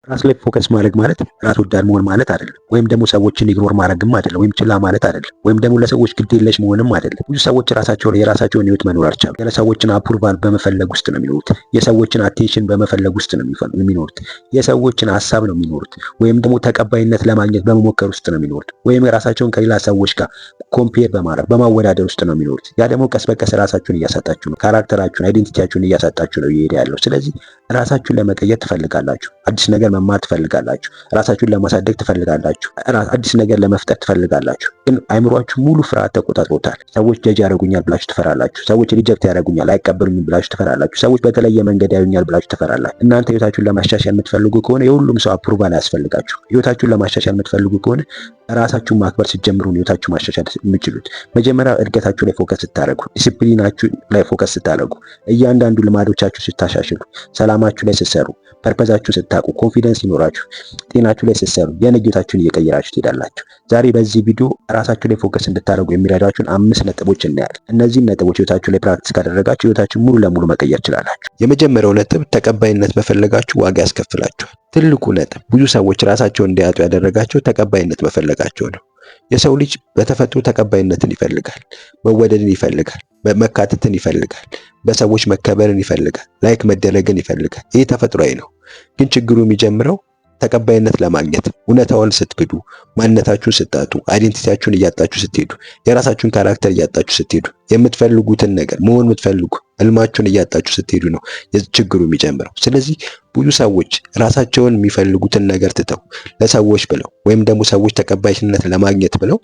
ራስ ላይ ፎከስ ማድረግ ማለት ራስ ወዳድ መሆን ማለት አይደለም። ወይም ደግሞ ሰዎችን ኢግኖር ማድረግም አይደለም፣ ወይም ችላ ማለት አይደለም፣ ወይም ደግሞ ለሰዎች ግድ የለሽ መሆንም አይደለም። ብዙ ሰዎች የራሳቸውን ህይወት መኖር አልቻሉ። የሰዎችን አፕሩቫል በመፈለግ ውስጥ ነው የሚኖሩት። የሰዎችን አቴንሽን በመፈለግ ውስጥ ነው የሚኖሩት። የሰዎችን ሀሳብ ነው የሚኖሩት። ወይም ደግሞ ተቀባይነት ለማግኘት በመሞከር ውስጥ ነው የሚኖሩት። ወይም ራሳቸውን ከሌላ ሰዎች ጋር ኮምፔር በማድረግ በማወዳደር ውስጥ ነው የሚኖሩት። ያ ደግሞ ቀስ በቀስ ራሳችሁን እያሳጣችሁ ነው። ካራክተራችሁን፣ አይዴንቲቲያችሁን እያሳጣችሁ ነው እየሄደ ያለው። ስለዚህ ራሳችሁን ለመቀየር ትፈልጋላችሁ። አዲስ ነገር መማር ትፈልጋላችሁ። ራሳችሁን ለማሳደግ ትፈልጋላችሁ። አዲስ ነገር ለመፍጠር ትፈልጋላችሁ። ግን አይምሯችሁ ሙሉ ፍርሃት ተቆጣጥሮታል። ሰዎች ጀጅ ያደርጉኛል ብላችሁ ትፈራላችሁ። ሰዎች ሪጀክት ያደርጉኛል፣ አይቀበሉኝም ብላችሁ ትፈራላችሁ። ሰዎች በተለየ መንገድ ያዩኛል ብላችሁ ትፈራላችሁ። እናንተ ህይወታችሁን ለማሻሻል የምትፈልጉ ከሆነ የሁሉም ሰው አፕሩቫል አያስፈልጋችሁ። ህይወታችሁን ለማሻሻል የምትፈልጉ ከሆነ ራሳችሁን ማክበር ሲጀምሩ ህይወታችሁ ማሻሻል የምትችሉት። መጀመሪያ እድገታችሁ ላይ ፎከስ ስታደርጉ፣ ዲሲፕሊናችሁ ላይ ፎከስ ስታደርጉ፣ እያንዳንዱ ልማዶቻችሁ ስታሻሽሉ፣ ሰላማችሁ ላይ ስትሰሩ፣ ፐርፐዛችሁን ስታውቁ፣ ኮንፊደንስ ሲኖራችሁ፣ ጤናችሁ ላይ ስትሰሩ የነገታችሁን እየቀየራችሁ ትሄዳላችሁ። ዛሬ በዚህ ቪዲዮ ራሳችሁ ላይ ፎከስ እንድታደርጉ የሚረዳችሁን 5 ነጥቦች እናያለን። እነዚህን ነጥቦች ህይወታችሁ ላይ ፕራክቲስ ካደረጋችሁ ህይወታችሁን ሙሉ ለሙሉ መቀየር ትችላላችሁ። የመጀመሪያው ነጥብ ተቀባይነት መፈለጋችሁ ዋጋ ያስከፍላችኋል። ትልቁ ነጥብ ብዙ ሰዎች ራሳቸውን እንዲያጡ ያደረጋቸው ተቀባይነት መፈለጋቸው ነው። የሰው ልጅ በተፈጥሮ ተቀባይነትን ይፈልጋል፣ መወደድን ይፈልጋል፣ መካተትን ይፈልጋል፣ በሰዎች መከበርን ይፈልጋል፣ ላይክ መደረግን ይፈልጋል። ይህ ተፈጥሯዊ ነው። ግን ችግሩ የሚጀምረው ተቀባይነት ለማግኘት እውነታውን ስትክዱ፣ ማንነታችሁን ስታጡ፣ አይዴንቲቲያችሁን እያጣችሁ ስትሄዱ፣ የራሳችሁን ካራክተር እያጣችሁ ስትሄዱ፣ የምትፈልጉትን ነገር መሆን የምትፈልጉ ህልማችሁን እያጣችሁ ስትሄዱ ነው ችግሩ የሚጀምረው። ስለዚህ ብዙ ሰዎች ራሳቸውን የሚፈልጉትን ነገር ትተው ለሰዎች ብለው ወይም ደግሞ ሰዎች ተቀባይነት ለማግኘት ብለው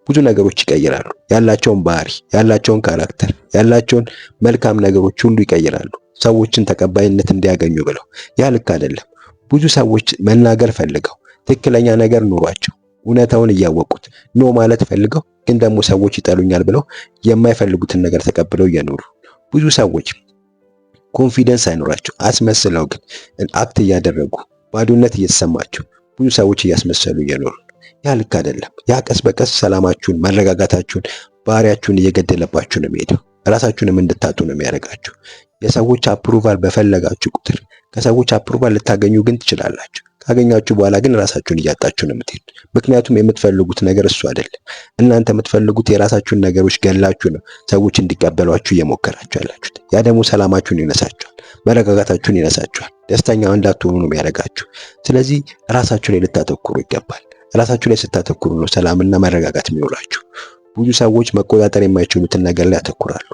ብዙ ነገሮች ይቀይራሉ። ያላቸውን ባህሪ፣ ያላቸውን ካራክተር፣ ያላቸውን መልካም ነገሮች ሁሉ ይቀይራሉ ሰዎችን ተቀባይነት እንዲያገኙ ብለው። ያ ልክ አይደለም። ብዙ ሰዎች መናገር ፈልገው ትክክለኛ ነገር ኑሯቸው እውነታውን እያወቁት ኖ ማለት ፈልገው ግን ደግሞ ሰዎች ይጠሉኛል ብለው የማይፈልጉትን ነገር ተቀብለው እየኖሩ ብዙ ሰዎች ኮንፊደንስ አይኖራቸው አስመስለው ግን አክት እያደረጉ ባዶነት እየተሰማቸው ብዙ ሰዎች እያስመሰሉ እየኖሩ። ያ ልክ አይደለም። ያ ቀስ በቀስ ሰላማችሁን፣ መረጋጋታችሁን፣ ባህሪያችሁን እየገደለባችሁ ነው የሚሄደው። ራሳችሁንም እንድታጡ ነው የሚያደርጋችሁ። የሰዎች አፕሩቫል በፈለጋችሁ ቁጥር ከሰዎች አፕሩቫል ልታገኙ ግን ትችላላችሁ። ካገኛችሁ በኋላ ግን ራሳችሁን እያጣችሁ ነው የምትሄዱት። ምክንያቱም የምትፈልጉት ነገር እሱ አይደለም። እናንተ የምትፈልጉት የራሳችሁን ነገሮች ገላችሁ ነው ሰዎች እንዲቀበሏችሁ እየሞከራችሁ ያላችሁት። ያ ደግሞ ሰላማችሁን ይነሳችኋል፣ መረጋጋታችሁን ይነሳችኋል፣ ደስተኛ እንዳትሆኑ ነው የሚያደርጋችሁ። ስለዚህ ራሳችሁ ላይ ልታተኩሩ ይገባል። ራሳችሁ ላይ ስታተኩሩ ነው ሰላምና መረጋጋት የሚኖራችሁ። ብዙ ሰዎች መቆጣጠር የማይችሉትን ነገር ላይ ያተኩራሉ።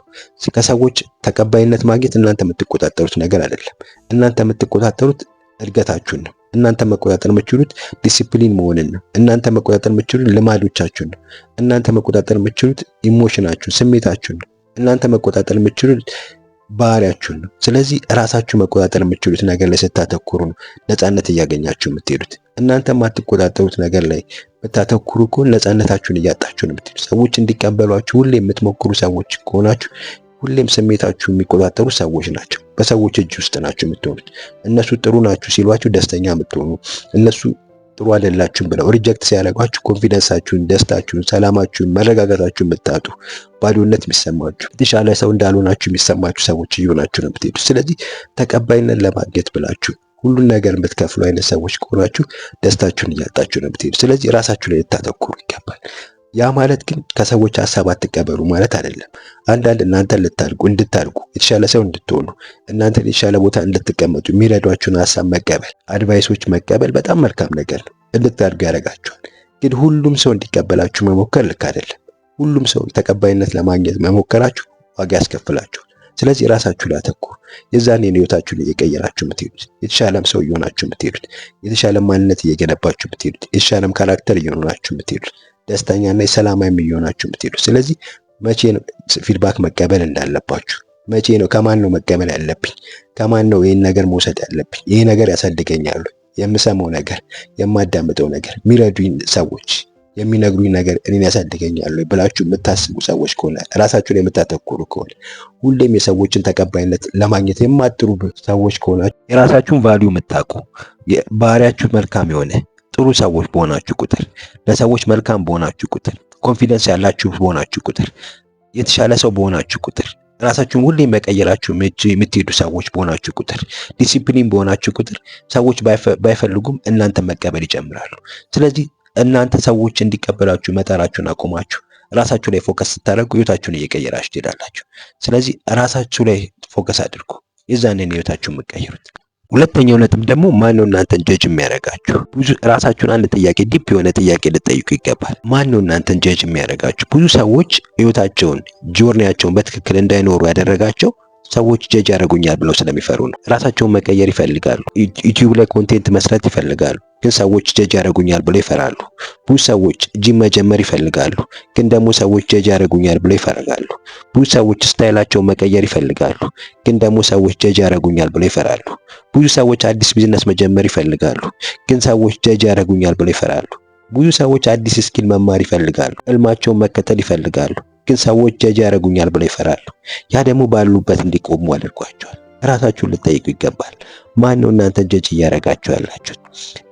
ከሰዎች ተቀባይነት ማግኘት እናንተ የምትቆጣጠሩት ነገር አይደለም። እናንተ የምትቆጣጠሩት እድገታችሁን ነው። እናንተ መቆጣጠር የምትችሉት ዲሲፕሊን መሆንን ነው። እናንተ መቆጣጠር የምትችሉት ልማዶቻችሁን ነው። እናንተ መቆጣጠር የምትችሉት ኢሞሽናችሁን፣ ስሜታችሁን ነው። እናንተ መቆጣጠር የምትችሉት ባህሪያችሁን ነው። ስለዚህ ራሳችሁ መቆጣጠር የምትችሉት ነገር ላይ ስታተኩሩ ነው ነፃነት እያገኛችሁ የምትሄዱት። እናንተ የማትቆጣጠሩት ነገር ላይ ብታተኩሩ እኮ ነፃነታችሁን እያጣችሁ ነው የምትሄዱት። ሰዎች እንዲቀበሏችሁ ሁሌ የምትሞክሩ ሰዎች ከሆናችሁ ሁሌም ስሜታችሁ የሚቆጣጠሩ ሰዎች ናቸው። በሰዎች እጅ ውስጥ ናችሁ የምትሆኑት። እነሱ ጥሩ ናችሁ ሲሏችሁ ደስተኛ የምትሆኑ፣ እነሱ ጥሩ አይደላችሁም ብለው ሪጀክት ሲያደርጓችሁ ኮንፊደንሳችሁን፣ ደስታችሁን፣ ሰላማችሁን፣ መረጋጋታችሁን የምታጡ፣ ባዶነት የሚሰማችሁ፣ የተሻለ ሰው እንዳልሆናችሁ የሚሰማችሁ ሰዎች እየሆናችሁ ነው የምትሄዱት። ስለዚህ ተቀባይነት ለማግኘት ብላችሁ ሁሉን ነገር የምትከፍሉ አይነት ሰዎች ከሆናችሁ ደስታችሁን እያጣችሁ ነው የምትሄዱት። ስለዚህ ራሳችሁ ላይ ልታተኩሩ ይገባል። ያ ማለት ግን ከሰዎች ሀሳብ አትቀበሉ ማለት አይደለም። አንዳንድ እናንተን እንድታድጉ የተሻለ ሰው እንድትሆኑ እናንተ የተሻለ ቦታ እንድትቀመጡ የሚረዷችሁን ሀሳብ መቀበል፣ አድቫይሶች መቀበል በጣም መልካም ነገር ነው። እንድታድጉ ያደርጋችኋል። ግን ሁሉም ሰው እንዲቀበላችሁ መሞከር ልክ አይደለም። ሁሉም ሰው ተቀባይነት ለማግኘት መሞከራችሁ ዋጋ ያስከፍላችኋል። ስለዚህ ራሳችሁ ላይ አተኩሩ። የዛኔ ህይወታችሁን እየቀየራችሁ የምትሄዱት፣ የተሻለም ሰው እየሆናችሁ የምትሄዱት፣ የተሻለ ማንነት እየገነባችሁ የምትሄዱት፣ የተሻለም ካራክተር እየሆናችሁ የምትሄዱት፣ ደስተኛና የሰላማዊ እየሆናችሁ የምትሄዱት። ስለዚህ መቼ ነው ፊድባክ መቀበል እንዳለባችሁ፣ መቼ ነው ከማን ነው መቀበል ያለብኝ፣ ከማን ነው ይሄን ነገር መውሰድ ያለብኝ፣ ይሄ ነገር ያሳድገኛል፣ የምሰማው ነገር፣ የማዳምጠው ነገር፣ የሚረዱኝ ሰዎች የሚነግሩኝ ነገር እኔን ያሳድገኛል ብላችሁ የምታስቡ ሰዎች ከሆነ ራሳችሁ ላይ የምታተኩሩ ከሆነ ሁሌም የሰዎችን ተቀባይነት ለማግኘት የማትጥሩ ሰዎች ከሆናችሁ የራሳችሁን ቫልዩ የምታውቁ ባህሪያችሁ መልካም የሆነ ጥሩ ሰዎች በሆናችሁ ቁጥር ለሰዎች መልካም በሆናችሁ ቁጥር ኮንፊደንስ ያላችሁ በሆናችሁ ቁጥር የተሻለ ሰው በሆናችሁ ቁጥር ራሳችሁን ሁሌ መቀየራችሁ የምትሄዱ ሰዎች በሆናችሁ ቁጥር፣ ዲሲፕሊን በሆናችሁ ቁጥር ሰዎች ባይፈልጉም እናንተ መቀበል ይጀምራሉ። ስለዚህ እናንተ ሰዎች እንዲቀበላችሁ መጣራችሁን አቁማችሁ ራሳችሁ ላይ ፎከስ ስታደርጉ ህይወታችሁን እየቀየራችሁ ትሄዳላችሁ። ስለዚህ ራሳችሁ ላይ ፎከስ አድርጉ። የዛንን ህይወታችሁን የምትቀይሩት። ሁለተኛው ነጥብ ደግሞ ማነው እናንተን ጀጅ የሚያደርጋችሁ? ብዙ ራሳችሁን አንድ ጥያቄ ዲፕ የሆነ ጥያቄ ልትጠይቁ ይገባል። ማነው እናንተን ጀጅ የሚያደርጋችሁ? ብዙ ሰዎች ህይወታቸውን ጆርኒያቸውን በትክክል እንዳይኖሩ ያደረጋቸው ሰዎች ጀጅ ያደርጉኛል ብለው ስለሚፈሩ ነው። ራሳቸውን መቀየር ይፈልጋሉ። ዩቲዩብ ላይ ኮንቴንት መስራት ይፈልጋሉ፣ ግን ሰዎች ጀጅ ያደርጉኛል ብለው ይፈራሉ። ብዙ ሰዎች ጂም መጀመር ይፈልጋሉ፣ ግን ደግሞ ሰዎች ጀጅ ያደርጉኛል ብለው ይፈራሉ። ብዙ ሰዎች ስታይላቸውን መቀየር ይፈልጋሉ፣ ግን ደግሞ ሰዎች ጀጅ ያደርጉኛል ብለው ይፈራሉ። ብዙ ሰዎች አዲስ ቢዝነስ መጀመር ይፈልጋሉ፣ ግን ሰዎች ጀጅ ያደርጉኛል ብለው ይፈራሉ። ብዙ ሰዎች አዲስ ስኪል መማር ይፈልጋሉ፣ ህልማቸውን መከተል ይፈልጋሉ፣ ግን ሰዎች ጀጅ ያደርጉኛል ብለው ይፈራሉ። ያ ደግሞ ባሉበት እንዲቆሙ አድርጓቸዋል። ራሳችሁን ልትጠይቁ ይገባል። ማን ነው እናንተ ጀጅ እያደረጋችሁ ያላችሁት?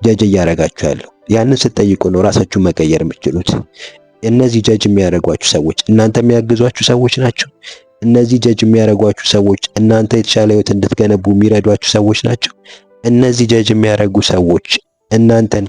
ጀጅ እያደረጋችሁ ያለው ያንን ስትጠይቁ ነው ራሳችሁን መቀየር የምትችሉት። እነዚህ ጀጅ የሚያደርጓችሁ ሰዎች እናንተ የሚያግዟችሁ ሰዎች ናቸው። እነዚህ ጀጅ የሚያደርጓችሁ ሰዎች እናንተ የተሻለ ህይወት እንድትገነቡ የሚረዷችሁ ሰዎች ናቸው። እነዚህ ጀጅ የሚያደርጉ ሰዎች እናንተን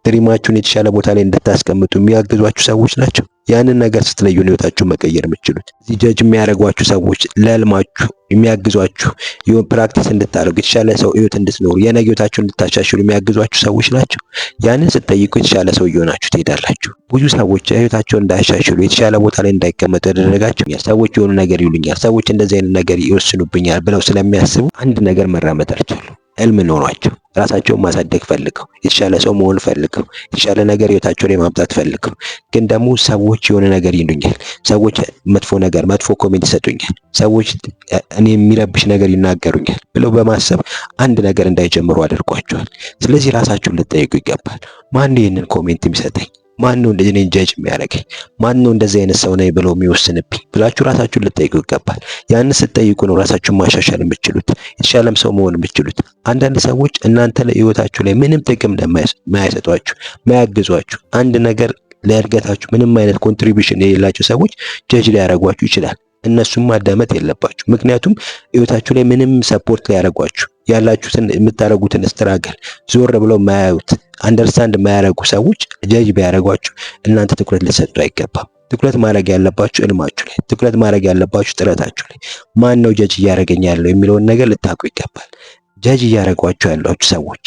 ድሪማችሁን የተሻለ ቦታ ላይ እንድታስቀምጡ የሚያግዟችሁ ሰዎች ናቸው። ያንን ነገር ስትለዩ ነው ህይወታችሁን መቀየር የምትችሉት። እዚህ ጀጅ የሚያደርጓችሁ ሰዎች ለህልማችሁ የሚያግዟችሁ ይሁን ፕራክቲስ እንድታደርጉ የተሻለ ሰው ህይወት እንድትኖሩ የነገ ህይወታችሁን እንድታሻሽሉ የሚያግዟችሁ ሰዎች ናቸው። ያንን ስትጠይቁ የተሻለ ሰው እየሆናችሁ ትሄዳላችሁ። ብዙ ሰዎች ህይወታቸውን እንዳያሻሽሉ የተሻለ ቦታ ላይ እንዳይቀመጡ ያደረጋቸው ሰዎች የሆኑ ነገር ይሉኛል፣ ሰዎች እንደዚህ አይነት ነገር ይወስኑብኛል ብለው ስለሚያስቡ አንድ ነገር መራመድ አልቻሉም። ህልም ኖሯቸው ራሳቸውን ማሳደግ ፈልገው የተሻለ ሰው መሆን ፈልገው የተሻለ ነገር ህይወታቸው ላይ ማምጣት ፈልገው፣ ግን ደግሞ ሰዎች የሆነ ነገር ይሉኛል፣ ሰዎች መጥፎ ኮሜንት ይሰጡኛል፣ ሰዎች እኔ የሚረብሽ ነገር ይናገሩኛል ብለው በማሰብ አንድ ነገር እንዳይጀምሩ አድርጓቸዋል። ስለዚህ ራሳችሁን ልትጠይቁ ይገባል። ማን ነው ይህንን ኮሜንት የሚሰጠኝ? ማን ነው እንደዚህ እኔን ጀጅ የሚያደርገኝ? ማን ነው እንደዚህ አይነት ሰው ነኝ ብለው የሚወስንብኝ ብላችሁ ራሳችሁን ልትጠይቁ ይገባል። ያን ስትጠይቁ ነው ራሳችሁን ማሻሻል የምትችሉት፣ የተሻለም ሰው መሆን የምትችሉት። አንዳንድ ሰዎች እናንተ ለህይወታችሁ ላይ ምንም ጥቅም ለማይሰጧችሁ ማያግዟችሁ፣ አንድ ነገር ለእድገታችሁ ምንም አይነት ኮንትሪቢዩሽን የሌላቸው ሰዎች ጀጅ ሊያደርጓችሁ ይችላል። እነሱም ማዳመጥ የለባችሁ። ምክንያቱም ህይወታችሁ ላይ ምንም ሰፖርት ሊያደርጓችሁ ያላችሁትን የምታደርጉትን ስትራገል ዞር ብለው ማያዩት አንደርስታንድ የማያደርጉ ሰዎች ጀጅ ቢያደርጓችሁ እናንተ ትኩረት ልትሰጡ አይገባም። ትኩረት ማድረግ ያለባችሁ ህልማችሁ ላይ፣ ትኩረት ማድረግ ያለባችሁ ጥረታችሁ ላይ። ማን ነው ጀጅ እያደረገኝ ያለው የሚለውን ነገር ልታውቁ ይገባል። ጀጅ እያደረጓችሁ ያሏችሁ ሰዎች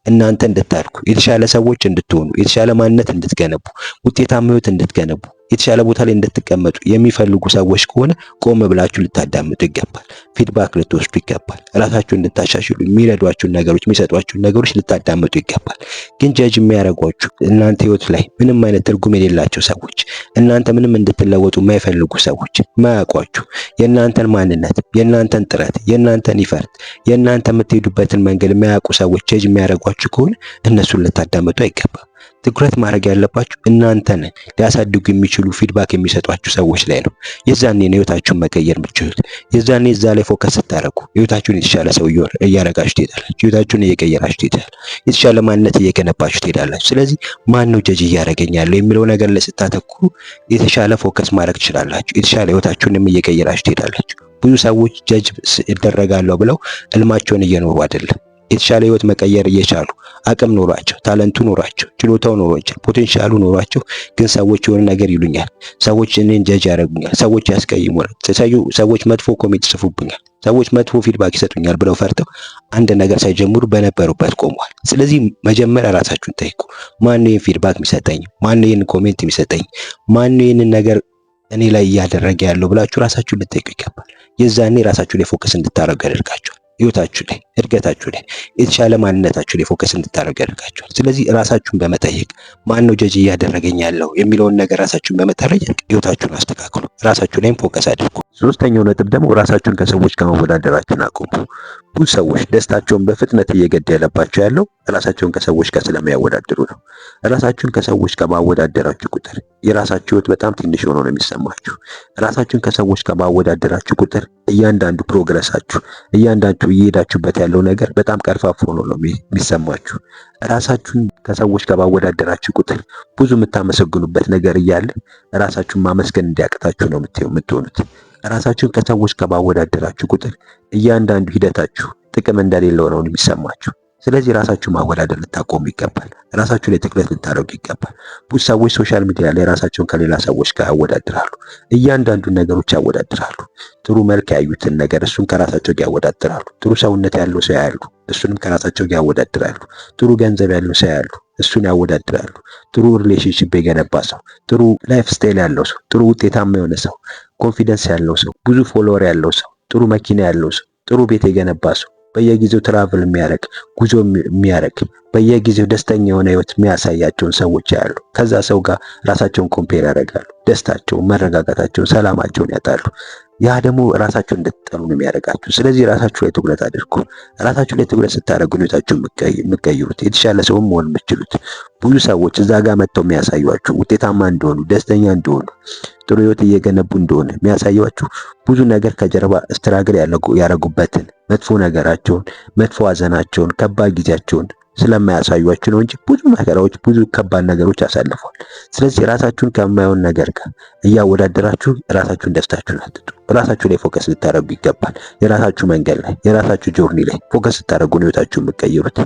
እናንተ እንድታድጉ የተሻለ ሰዎች እንድትሆኑ የተሻለ ማንነት እንድትገነቡ ውጤታማ ህይወት እንድትገነቡ የተሻለ ቦታ ላይ እንድትቀመጡ የሚፈልጉ ሰዎች ከሆነ ቆም ብላችሁ ልታዳምጡ ይገባል። ፊድባክ ልትወስዱ ይገባል። ራሳችሁን እንድታሻሽሉ የሚረዷችሁን ነገሮች የሚሰጧችሁን ነገሮች ልታዳምጡ ይገባል። ግን ጀጅ የሚያደርጓችሁ እናንተ ህይወት ላይ ምንም አይነት ትርጉም የሌላቸው ሰዎች፣ እናንተ ምንም እንድትለወጡ የማይፈልጉ ሰዎች፣ የማያውቋችሁ የእናንተን ማንነት፣ የእናንተን ጥረት፣ የእናንተን ይፈርት፣ የእናንተ የምትሄዱበትን መንገድ የማያውቁ ሰዎች ጀጅ የሚያደርጓችሁ ከሆነ እነሱን ልታዳምጡ አይገባም። ትኩረት ማድረግ ያለባችሁ እናንተን ሊያሳድጉ የሚችሉ ፊድባክ የሚሰጧችሁ ሰዎች ላይ ነው። የዛኔ ነው ህይወታችሁን መቀየር የምትችሉት። የዛኔ እዛ ላይ ፎከስ ስታደርጉ ህይወታችሁን የተሻለ ሰው እያረጋችሁ ትሄዳላችሁ። ህይወታችሁን እየቀየራችሁ ትሄዳላችሁ። የተሻለ ማንነት እየገነባችሁ ትሄዳላችሁ። ስለዚህ ማን ነው ጀጅ እያደረገኝ ያለው የሚለው ነገር ላይ ስታተኩሩ የተሻለ ፎከስ ማድረግ ትችላላችሁ። የተሻለ ህይወታችሁንም እየቀየራችሁ ትሄዳላችሁ። ብዙ ሰዎች ጀጅ ይደረጋለሁ ብለው ህልማቸውን እየኖሩ አይደለም። የተሻለ ህይወት መቀየር እየቻሉ አቅም ኖሯቸው ታለንቱ ኖሯቸው ችሎታው ኖሯቸው ፖቴንሻሉ ኖሯቸው፣ ግን ሰዎች የሆነ ነገር ይሉኛል፣ ሰዎች እኔን ጀጅ ያደርጉኛል፣ ሰዎች ያስቀይሙኛል፣ ሰዎች መጥፎ ኮሜንት ይጽፉብኛል፣ ሰዎች መጥፎ ፊድባክ ይሰጡኛል ብለው ፈርተው አንድ ነገር ሳይጀምሩ በነበሩበት ቆመዋል። ስለዚህ መጀመሪያ ራሳችሁን ጠይቁ። ማን ነው ይህን ፊድባክ የሚሰጠኝ? ማን ነው ይህን ኮሜንት የሚሰጠኝ? ማን ነው ይህንን ነገር እኔ ላይ እያደረገ ያለው ብላችሁ ራሳችሁን ልትጠይቁ ይገባል። የዛኔ ራሳችሁ ላይ ፎከስ እንድታደርጉ ያደርጋችኋል። ህይወታችሁ ላይ እድገታችሁ ላይ የተሻለ ማንነታችሁ ላይ ፎከስ እንድታደርጉ ያደርጋችኋል። ስለዚህ ራሳችሁን በመጠየቅ ማን ነው ጀጅ እያደረገኝ ያለው የሚለውን ነገር ራሳችሁን በመጠየቅ ህይወታችሁን አስተካክሉ። ራሳችሁ ላይም ፎከስ አድርጉ። ሶስተኛው ነጥብ ደግሞ ራሳችሁን ከሰዎች ጋር ማወዳደራችሁን አቁሙ። ብዙ ሰዎች ደስታቸውን በፍጥነት እየገደለባቸው ያለው ራሳቸውን ከሰዎች ጋር ስለሚያወዳድሩ ነው። ራሳችሁን ከሰዎች ጋር ባወዳደራችሁ ቁጥር የራሳችሁ ህይወት በጣም ትንሽ ሆኖ ነው የሚሰማችሁ። ራሳችሁን ከሰዎች ጋር ባወዳደራችሁ ቁጥር እያንዳንዱ ፕሮግረሳችሁ፣ እያንዳንዱ እየሄዳችሁበት ያለው ነገር በጣም ቀርፋፋ ሆኖ ነው የሚሰማችሁ። ራሳችሁን ከሰዎች ጋር ባወዳደራችሁ ቁጥር ብዙ የምታመሰግኑበት ነገር እያለ ራሳችሁን ማመስገን እንዲያቅታችሁ ነው የምትሆኑት። ራሳችሁን ከሰዎች ጋር ባወዳደራችሁ ቁጥር እያንዳንዱ ሂደታችሁ ጥቅም እንደሌለው ነው የሚሰማችሁ። ስለዚህ ራሳችሁ ማወዳደር ልታቆሙ ይገባል። ራሳችሁ ላይ ትኩረት ልታደርጉ ይገባል። ብዙ ሰዎች ሶሻል ሚዲያ ላይ ራሳቸውን ከሌላ ሰዎች ጋር ያወዳድራሉ። እያንዳንዱን ነገሮች ያወዳድራሉ። ጥሩ መልክ ያዩትን ነገር እሱን ከራሳቸው ጋር ያወዳድራሉ። ጥሩ ሰውነት ያለው ሰው ያያሉ፣ እሱንም ከራሳቸው ጋር ያወዳድራሉ። ጥሩ ገንዘብ ያለው ሰው ያያሉ፣ እሱን ያወዳድራሉ። ጥሩ ሪሌሽንሺፕ የገነባ ሰው፣ ጥሩ ላይፍ ስታይል ያለው ሰው፣ ጥሩ ውጤታማ የሆነ ሰው፣ ኮንፊደንስ ያለው ሰው፣ ብዙ ፎሎወር ያለው ሰው፣ ጥሩ መኪና ያለው ሰው፣ ጥሩ ቤት የገነባ ሰው፣ በየጊዜው ትራቭል የሚያደርግ ጉዞ የሚያደርግ በየጊዜው ደስተኛ የሆነ ህይወት የሚያሳያቸውን ሰዎች ያሉ ከዛ ሰው ጋር ራሳቸውን ኮምፔር ያደርጋሉ። ደስታቸውን፣ መረጋጋታቸውን፣ ሰላማቸውን ያጣሉ። ያ ደግሞ ራሳቸውን እንድትጠሉ ነው የሚያደርጋችሁ። ስለዚህ ራሳችሁ ላይ ትኩረት አድርጉ። ራሳችሁ ላይ ትኩረት ስታደርጉ ነው ህይወታችሁን የምትቀይሩት፣ የተሻለ ሰውም መሆን የምትችሉት። ብዙ ሰዎች እዛ ጋር መጥተው የሚያሳዩአችሁ ውጤታማ እንደሆኑ፣ ደስተኛ እንደሆኑ፣ ጥሩ ህይወት እየገነቡ እንደሆነ የሚያሳዩአችሁ ብዙ ነገር ከጀርባ ስትራግል ያደረጉበትን መጥፎ ነገራቸውን፣ መጥፎ ሐዘናቸውን፣ ከባድ ጊዜያቸውን ስለማያሳዩአችሁ ነው እንጂ ብዙ መከራዎች፣ ብዙ ከባድ ነገሮች አሳልፈዋል። ስለዚህ ራሳችሁን ከማይሆን ነገር ጋር እያወዳደራችሁ ራሳችሁን ደስታችሁን አትጡ። ራሳችሁ ላይ ፎከስ ልታደርጉ ይገባል። የራሳችሁ መንገድ ላይ፣ የራሳችሁ ጆርኒ ላይ ፎከስ ስታደርጉ ነው ህይወታችሁን የምትቀይሩት።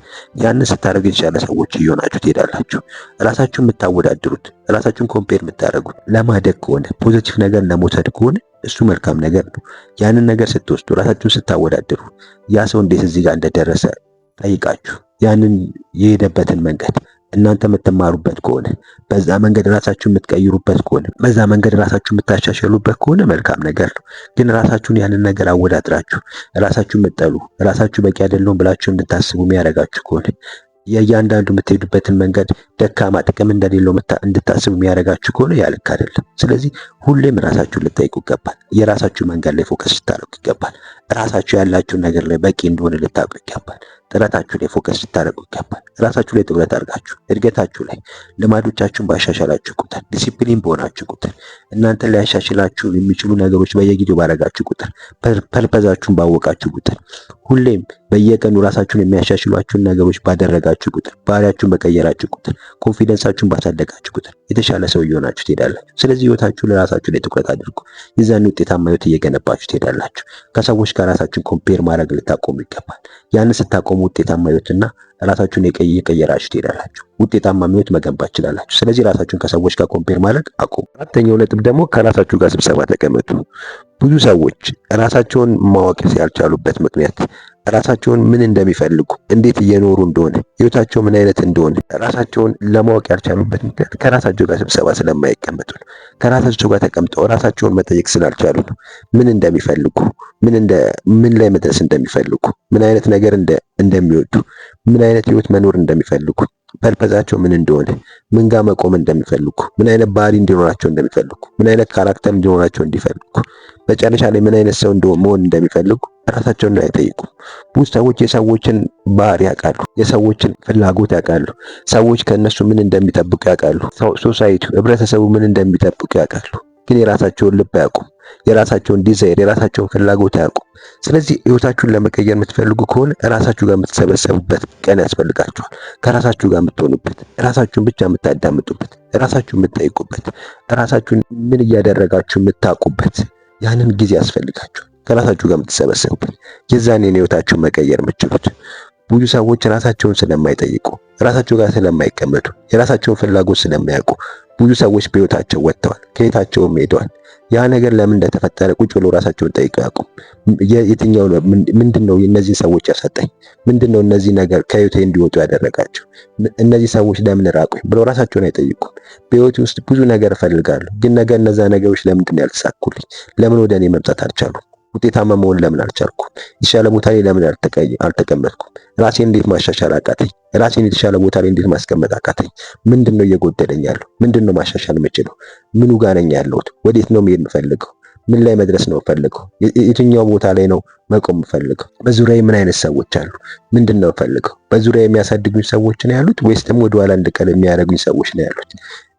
ያንን ስታደርጉ የተሻለ ሰዎች እየሆናችሁ ትሄዳላችሁ። ራሳችሁን የምታወዳድሩት፣ ራሳችሁን ኮምፔር የምታደርጉት ለማደግ ከሆነ ፖዚቲቭ ነገር ለመውሰድ ከሆነ እሱ መልካም ነገር ነው። ያንን ነገር ስትወስዱ፣ ራሳችሁን ስታወዳድሩ ያ ሰው እንዴት እዚህ ጋር እንደደረሰ ጠይቃችሁ ያንን የሄደበትን መንገድ እናንተ የምትማሩበት ከሆነ በዛ መንገድ ራሳችሁ የምትቀይሩበት ከሆነ በዛ መንገድ ራሳችሁ የምታሻሽሉበት ከሆነ መልካም ነገር ነው። ግን ራሳችሁን ያንን ነገር አወዳድራችሁ ራሳችሁ የምትጠሉ ራሳችሁ በቂ አይደለሁም ብላችሁ እንድታስቡ የሚያደርጋችሁ ከሆነ የእያንዳንዱ የምትሄዱበትን መንገድ ደካማ ጥቅም እንደሌለው እንድታስቡ የሚያደርጋችሁ ከሆነ ያ ልክ አይደለም። ስለዚህ ሁሌም ራሳችሁን ልትጠይቁ ይገባል። የራሳችሁ መንገድ ላይ ፎከስ ልታደርጉ ይገባል። ራሳችሁ ያላችሁን ነገር ላይ በቂ እንደሆነ ልታውቁ ይገባል። ጥረታችሁ ላይ ፎከስ ልታደርጉ ይገባል። ራሳችሁ ላይ ትኩረት አድርጋችሁ እድገታችሁ ላይ ልማዶቻችሁን ባሻሻላችሁ ቁጥር፣ ዲሲፕሊን በሆናችሁ ቁጥር፣ እናንተን ሊያሻሽላችሁ የሚችሉ ነገሮች በየጊዜው ባረጋችሁ ቁጥር፣ ፐርፐዛችሁን ባወቃችሁ ቁጥር፣ ሁሌም በየቀኑ ራሳችሁን የሚያሻሽሏችሁን ነገሮች ባደረጋችሁ ቁጥር፣ ባህሪያችሁን በቀየራችሁ ቁጥር፣ ኮንፊደንሳችሁን ባሳደጋችሁ ቁጥር የተሻለ ሰው እየሆናችሁ ትሄዳላችሁ። ስለዚህ ህይወታችሁ ለራሳችሁ ላይ ትኩረት አድርጉ። የዛን ውጤታማ ህይወት እየገነባችሁ ትሄዳላችሁ። ከሰዎች ጋር ራሳችሁን ኮምፔር ማድረግ ልታቆሙ ይገባል። ያንን ስታቆሙ ውጤታማ ህይወትና ራሳችሁን የቀየራችሁ ትሄዳላችሁ። ውጤታማ ህይወት መገንባት ትችላላችሁ። ስለዚህ ራሳችሁን ከሰዎች ጋር ኮምፔር ማድረግ አቁሙ። አራተኛው ነጥብ ደግሞ ከራሳችሁ ጋር ስብሰባ ተቀመጡ። ብዙ ሰዎች ራሳቸውን ማወቅ ያልቻሉበት ምክንያት ራሳቸውን ምን እንደሚፈልጉ፣ እንዴት እየኖሩ እንደሆነ፣ ህይወታቸው ምን አይነት እንደሆነ ራሳቸውን ለማወቅ ያልቻሉበት ምክንያት ከራሳቸው ጋር ስብሰባ ስለማይቀመጡ ነው። ከራሳቸው ጋር ተቀምጠው ራሳቸውን መጠየቅ ስላልቻሉ ነው። ምን እንደሚፈልጉ፣ ምን ላይ መድረስ እንደሚፈልጉ፣ ምን አይነት ነገር እንደሚወዱ፣ ምን አይነት ህይወት መኖር እንደሚፈልጉ፣ ፐርፐዛቸው ምን እንደሆነ፣ ምን ጋር መቆም እንደሚፈልጉ፣ ምን አይነት ባህሪ እንዲኖራቸው እንደሚፈልጉ፣ ምን አይነት ካራክተር እንዲኖራቸው እንዲፈልጉ፣ መጨረሻ ላይ ምን አይነት ሰው መሆን እንደሚፈልጉ ራሳቸውን አይጠይቁም። ብዙ ሰዎች የሰዎችን ባህሪ ያውቃሉ፣ የሰዎችን ፍላጎት ያውቃሉ፣ ሰዎች ከነሱ ምን እንደሚጠብቁ ያውቃሉ፣ ሶሳይቲው፣ ህብረተሰቡ ምን እንደሚጠብቁ ያውቃሉ። ግን የራሳቸውን ልብ አያውቁም፣ የራሳቸውን ዲዛይር፣ የራሳቸውን ፍላጎት አያውቁም። ስለዚህ ህይወታችሁን ለመቀየር የምትፈልጉ ከሆነ ራሳችሁ ጋር የምትሰበሰቡበት ቀን ያስፈልጋችኋል። ከራሳችሁ ጋር የምትሆኑበት፣ ራሳችሁን ብቻ የምታዳምጡበት፣ ራሳችሁን የምትጠይቁበት፣ ራሳችሁን ምን እያደረጋችሁ የምታውቁበት ያንን ጊዜ ያስፈልጋችኋል። ከራሳችሁ ጋር የምትሰበሰቡበት የዛኔ ህይወታችሁን መቀየር የምትችሉት። ብዙ ሰዎች ራሳቸውን ስለማይጠይቁ፣ ራሳቸው ጋር ስለማይቀመጡ፣ የራሳቸውን ፍላጎት ስለማያውቁ ብዙ ሰዎች በህይወታቸው ወጥተዋል፣ ከየታቸውም ሄደዋል። ያ ነገር ለምን እንደተፈጠረ ቁጭ ብሎ ራሳቸውን ጠይቀው ያውቁም። የትኛው ነው ምንድነው እነዚህ ሰዎች ያሳጣኝ? ምንድነው እነዚህ ነገር ከህይወቴ እንዲወጡ ያደረጋቸው? እነዚህ ሰዎች ለምን ራቁኝ ብለው ራሳቸውን አይጠይቁም። በህይወቴ ውስጥ ብዙ ነገር እፈልጋለሁ፣ ግን ነገር እነዛ ነገሮች ለምንድን ነው ያልተሳኩልኝ? ለምን ወደ እኔ መምጣት አልቻሉም? ውጤታማ መሆን ለምን አልቻልኩም? የተሻለ ቦታ ላይ ለምን አልተቀመጥኩም? ራሴን እንዴት ማሻሻል አቃተኝ? ራሴን የተሻለ ቦታ ላይ እንዴት ማስቀመጥ አቃተኝ? ምንድነው እየጎደለኝ ያለው? ምንድነው ማሻሻል የምችለው? ምኑ ጋር ነኝ ያለሁት? ወዴት ነው መሄድ የምፈልገው? ምን ላይ መድረስ ነው የምፈልገው? የትኛው ቦታ ላይ ነው መቆም የምፈልገው? በዙሪያዬ ምን አይነት ሰዎች አሉ? ምንድነው የምፈልገው? በዙሪያዬ የሚያሳድጉኝ ሰዎች ነው ያሉት ወይስ ደግሞ ወደኋላ እንድቀር የሚያደርጉኝ ሰዎች ነው ያሉት?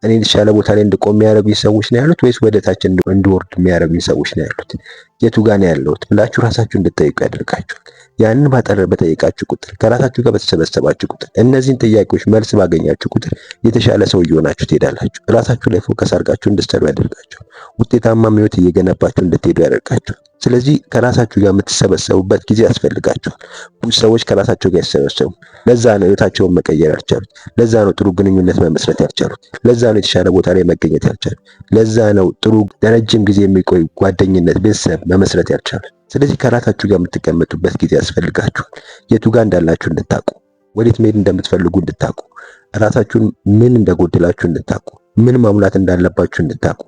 እኔ የተሻለ ቦታ ላይ እንድቆም የሚያደርጉኝ ሰዎች ነው ያሉት ወይስ ወደ ታች እንድወርድ የሚያደርጉኝ ሰዎች ነው ያሉት? የቱ ጋር ነው ያለሁት ብላችሁ ራሳችሁ እንድትጠይቁ ያደርጋችኋል። ያንን በጠየቃችሁ ቁጥር፣ ከራሳችሁ ጋር በተሰበሰባችሁ ቁጥር፣ እነዚህን ጥያቄዎች መልስ ባገኛችሁ ቁጥር የተሻለ ሰው እየሆናችሁ ትሄዳላችሁ። ራሳችሁ ላይ ፎከስ አድርጋችሁ እንድትሰሩ ያደርጋችኋል። ውጤታማ ሕይወት እየገነባችሁ እንድትሄዱ ያደርጋችኋል። ስለዚህ ከራሳችሁ ጋር የምትሰበሰቡበት ጊዜ ያስፈልጋችኋል። ብዙ ሰዎች ከራሳቸው ጋር ይሰበሰቡ። ለዛ ነው ሕይወታቸውን መቀየር ያልቻሉት። ለዛ ነው ጥሩ ግንኙነት መመስረት ያልቻሉት። ለዛ ነው የተሻለ ቦታ ላይ መገኘት ያልቻሉት። ለዛ ነው ጥሩ ለረጅም ጊዜ የሚቆይ ጓደኝነት፣ ቤተሰብ መመስረት ያልቻሉት። ስለዚህ ከራሳችሁ ጋር የምትቀመጡበት ጊዜ ያስፈልጋችኋል። የቱ ጋር እንዳላችሁ እንድታውቁ፣ ወዴት መሄድ እንደምትፈልጉ እንድታውቁ፣ ራሳችሁን ምን እንደጎደላችሁ እንድታውቁ፣ ምን ማሙላት እንዳለባችሁ እንድታውቁ፣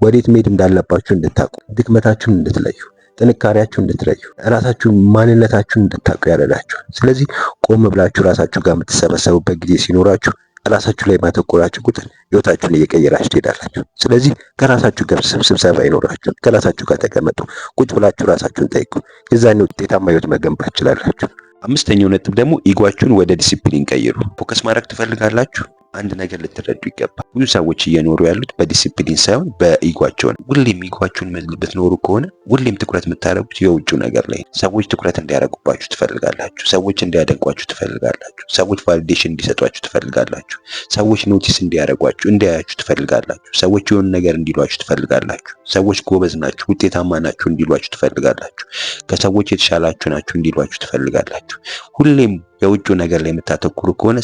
ወዴት መሄድ እንዳለባችሁ እንድታውቁ፣ ድክመታችሁን እንድትለዩ፣ ጥንካሬያችሁን እንድትለዩ፣ ራሳችሁን ማንነታችሁን እንድታውቁ ያደርጋችኋል። ስለዚህ ቆም ብላችሁ ራሳችሁ ጋር የምትሰበሰቡበት ጊዜ ሲኖራችሁ ራሳችሁ ላይ ማተኮራችሁ ቁጥር ህይወታችሁን እየቀየራችሁ ትሄዳላችሁ። ስለዚህ ከራሳችሁ ጋር ስብሰባ ይኖራችሁ፣ ከራሳችሁ ጋር ተቀመጡ፣ ቁጭ ብላችሁ ራሳችሁን ጠይቁ። የዛኔ ውጤታማ ህይወት መገንባት ትችላላችሁ። አምስተኛው ነጥብ ደግሞ ኢጓችሁን ወደ ዲሲፕሊን ቀይሩ። ፎከስ ማድረግ ትፈልጋላችሁ? አንድ ነገር ልትረዱ ይገባል። ብዙ ሰዎች እየኖሩ ያሉት በዲሲፕሊን ሳይሆን በኢጓቸው ነው። ሁሌም ኢጓችሁን ብትኖሩ ከሆነ ሁሌም ትኩረት የምታደርጉት የውጭው ነገር ላይ ነው። ሰዎች ትኩረት እንዲያደርጉባችሁ ትፈልጋላችሁ። ሰዎች እንዲያደንቋችሁ ትፈልጋላችሁ። ሰዎች ቫሊዴሽን እንዲሰጧችሁ ትፈልጋላችሁ። ሰዎች ኖቲስ እንዲያደርጓችሁ እንዲያያችሁ ትፈልጋላችሁ። ሰዎች የሆነ ነገር እንዲሏችሁ ትፈልጋላችሁ። ሰዎች ጎበዝ ናችሁ፣ ውጤታማ ናችሁ እንዲሏችሁ ትፈልጋላችሁ። ከሰዎች የተሻላችሁ ናችሁ እንዲሏችሁ ትፈልጋላችሁ። ሁሌም የውጭው ነገር ላይ የምታተኩሩ ከሆነ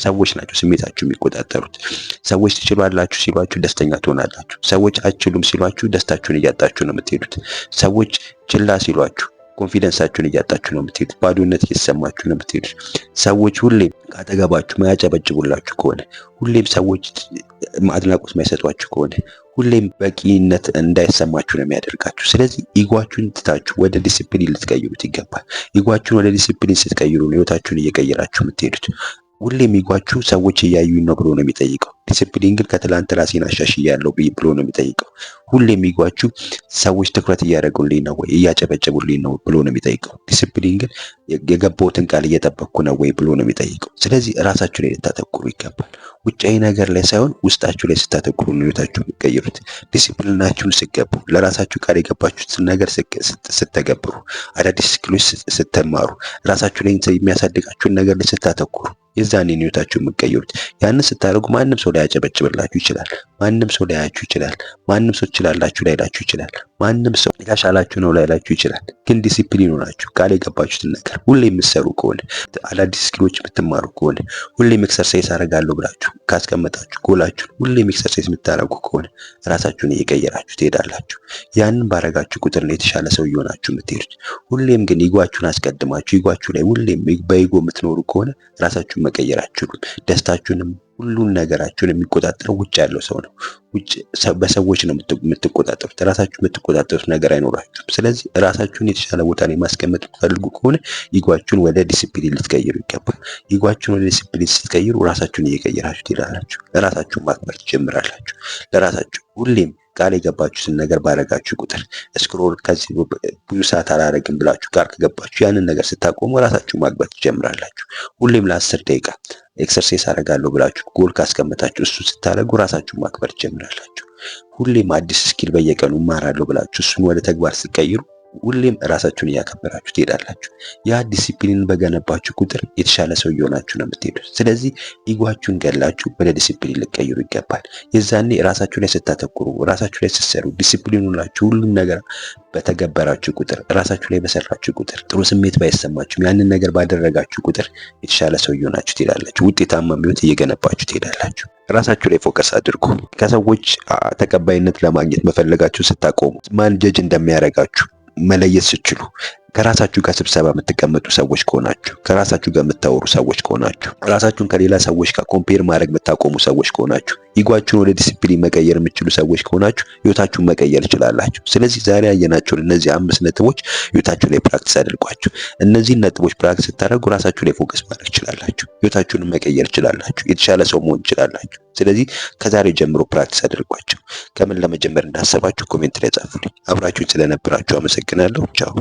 ሰዎች ናቸው ስሜታችሁ የሚቆጣጠሩት። ሰዎች ትችላላችሁ ሲሏችሁ ደስተኛ ትሆናላችሁ። ሰዎች አትችሉም ሲሏችሁ ደስታችሁን እያጣችሁ ነው የምትሄዱት። ሰዎች ችላ ሲሏችሁ ኮንፊደንሳችሁን እያጣችሁ ነው የምትሄዱት። ባዶነት እየተሰማችሁ ነው የምትሄዱት። ሰዎች ሁሌም ካጠገባችሁ ማያጨበጭቡላችሁ ከሆነ፣ ሁሌም ሰዎች አድናቆት ማይሰጧችሁ ከሆነ፣ ሁሌም በቂነት እንዳይሰማችሁ ነው የሚያደርጋችሁ። ስለዚህ ኢጓችሁን ትታችሁ ወደ ዲሲፕሊን ልትቀይሩት ይገባል። ኢጓችሁን ወደ ዲሲፕሊን ስትቀይሩ ነው ህይወታችሁን እየቀየራችሁ የምትሄዱት። ሁሌም ኢጓችሁ ሰዎች እያዩኝ ነው ብሎ ነው የሚጠይቀው። ዲሲፕሊን ግን ከትላንት ራሴን አሻሽያለሁ ብሎ ነው የሚጠይቀው። ሁሌም ኢጓችሁ ሰዎች ትኩረት እያደረጉልኝ ነው ወይ እያጨበጨቡልኝ ነው ብሎ ነው የሚጠይቀው። ዲሲፕሊን ግን የገባሁትን ቃል እየጠበቅኩ ነው ወይ ብሎ ነው የሚጠይቀው። ስለዚህ ራሳችሁ ላይ ልታተኩሩ ይገባል። ውጫዊ ነገር ላይ ሳይሆን ውስጣችሁ ላይ ስታተኩሩ ነው ህይወታችሁን የሚቀይሩት። ዲሲፕሊናችሁን ስትገቡ፣ ለራሳችሁ ቃል የገባችሁትን ነገር ስትተገብሩ፣ አዳዲስ ስኪሎች ስትማሩ፣ ራሳችሁ ላይ የሚያሳድጋችሁን ነገር ላይ ስታተኩሩ የዛኔ ነው ህይወታችሁን የምትቀይሩት። ያንን ስታደርጉ ማንም ሰው ሊያጨበጭብላችሁ ይችላል። ማንም ሰው ሊያያችሁ ይችላል። ማንም ሰው ትችላላችሁ ላይላችሁ ይችላል። ማንም ሰው የተሻላችሁ ነው ላይላችሁ ይችላል። ግን ዲሲፕሊን ሆናችሁ ቃል የገባችሁትን ነገር ሁሌ የምትሰሩ ከሆነ፣ አዳዲስ ስኪሎች የምትማሩ ከሆነ፣ ሁሌም ኤክሰርሳይዝ አደርጋለሁ ብላችሁ ካስቀመጣችሁ ጎላችሁን ሁሌም ኤክሰርሳይዝ የምታደርጉ ከሆነ ራሳችሁን እየቀየራችሁ ትሄዳላችሁ። ያንን ባረጋችሁ ቁጥር ነው የተሻለ ሰው እየሆናችሁ የምትሄዱት። ሁሌም ግን ኢጓችሁን አስቀድማችሁ ኢጓችሁ ላይ ሁሌም በኢጎ የምትኖሩ ከሆነ ራሳችሁን መቀየር አትችሉም። ደስታችሁንም ሁሉን ነገራችሁን የሚቆጣጠረው ውጭ ያለው ሰው ነው። ውጭ በሰዎች ነው የምትቆጣጠሩት። ራሳችሁ የምትቆጣጠሩት ነገር አይኖራችሁም። ስለዚህ ራሳችሁን የተሻለ ቦታ ላይ ማስቀመጥ የምትፈልጉ ከሆነ ኢጓችሁን ወደ ዲሲፕሊን ልትቀይሩ ይገባል። ኢጓችሁን ወደ ዲሲፕሊን ስትቀይሩ ራሳችሁን እየቀየራችሁ ትሄዳላችሁ። ለራሳችሁ ማክበር ትጀምራላችሁ። ለራሳችሁ ሁሌም ቃል የገባችሁትን ነገር ባረጋችሁ ቁጥር ስክሮል ከዚህ ብዙ ሰዓት አላረግም ብላችሁ ቃል ከገባችሁ ያንን ነገር ስታቆሙ ራሳችሁ ማግባት ትጀምራላችሁ። ሁሌም ለ10 ደቂቃ ኤክሰርሳይዝ አደርጋለሁ ብላችሁ ጎል ካስቀመጣችሁ እሱ ስታደርጉ ራሳችሁ ማክበር ትጀምራላችሁ። ሁሌም አዲስ ስኪል በየቀኑ እማራለሁ ብላችሁ እሱን ወደ ተግባር ስትቀይሩ ሁሌም ራሳችሁን እያከበራችሁ ትሄዳላችሁ። ያ ዲሲፕሊን በገነባችሁ ቁጥር የተሻለ ሰው እየሆናችሁ ነው የምትሄዱት። ስለዚህ ኢጓችሁን ገላችሁ ወደ ዲሲፕሊን ልትቀይሩ ይገባል። የዛኔ ራሳችሁ ላይ ስታተኩሩ፣ ራሳችሁ ላይ ስትሰሩ፣ ዲሲፕሊን ሆናችሁ ሁሉም ነገር በተገበራችሁ ቁጥር፣ ራሳችሁ ላይ በሰራችሁ ቁጥር፣ ጥሩ ስሜት ባይሰማችሁም ያንን ነገር ባደረጋችሁ ቁጥር የተሻለ ሰው እየሆናችሁ ትሄዳላችሁ። ውጤታማ ህይወት እየገነባችሁ ትሄዳላችሁ። ራሳችሁ ላይ ፎከስ አድርጉ። ከሰዎች ተቀባይነት ለማግኘት መፈለጋችሁ ስታቆሙ ማን ጀጅ እንደሚያደርጋችሁ መለየት ስትችሉ፣ ከራሳችሁ ጋር ስብሰባ የምትቀመጡ ሰዎች ከሆናችሁ፣ ከራሳችሁ ጋር የምታወሩ ሰዎች ከሆናችሁ፣ ራሳችሁን ከሌላ ሰዎች ጋር ኮምፔር ማድረግ የምታቆሙ ሰዎች ከሆናችሁ፣ ኢጓችሁን ወደ ዲሲፕሊን መቀየር የምትችሉ ሰዎች ከሆናችሁ ህይወታችሁን መቀየር ትችላላችሁ። ስለዚህ ዛሬ ያየናቸውን እነዚህ 5 ነጥቦች ህይወታችሁ ላይ ፕራክቲስ አድርጓቸው። እነዚህን ነጥቦች ፕራክቲስ ስታደርጉ ራሳችሁ ላይ ፎከስ ማድረግ ትችላላችሁ። ህይወታችሁን መቀየር ትችላላችሁ። የተሻለ ሰው መሆን ትችላላችሁ። ስለዚህ ከዛሬ ጀምሮ ፕራክቲስ አድርጓቸው። ከምን ለመጀመር እንዳሰባችሁ ኮሜንት ላይ ጻፉልኝ። አብራችሁን ስለነበራችሁ አመሰግናለሁ። ቻው።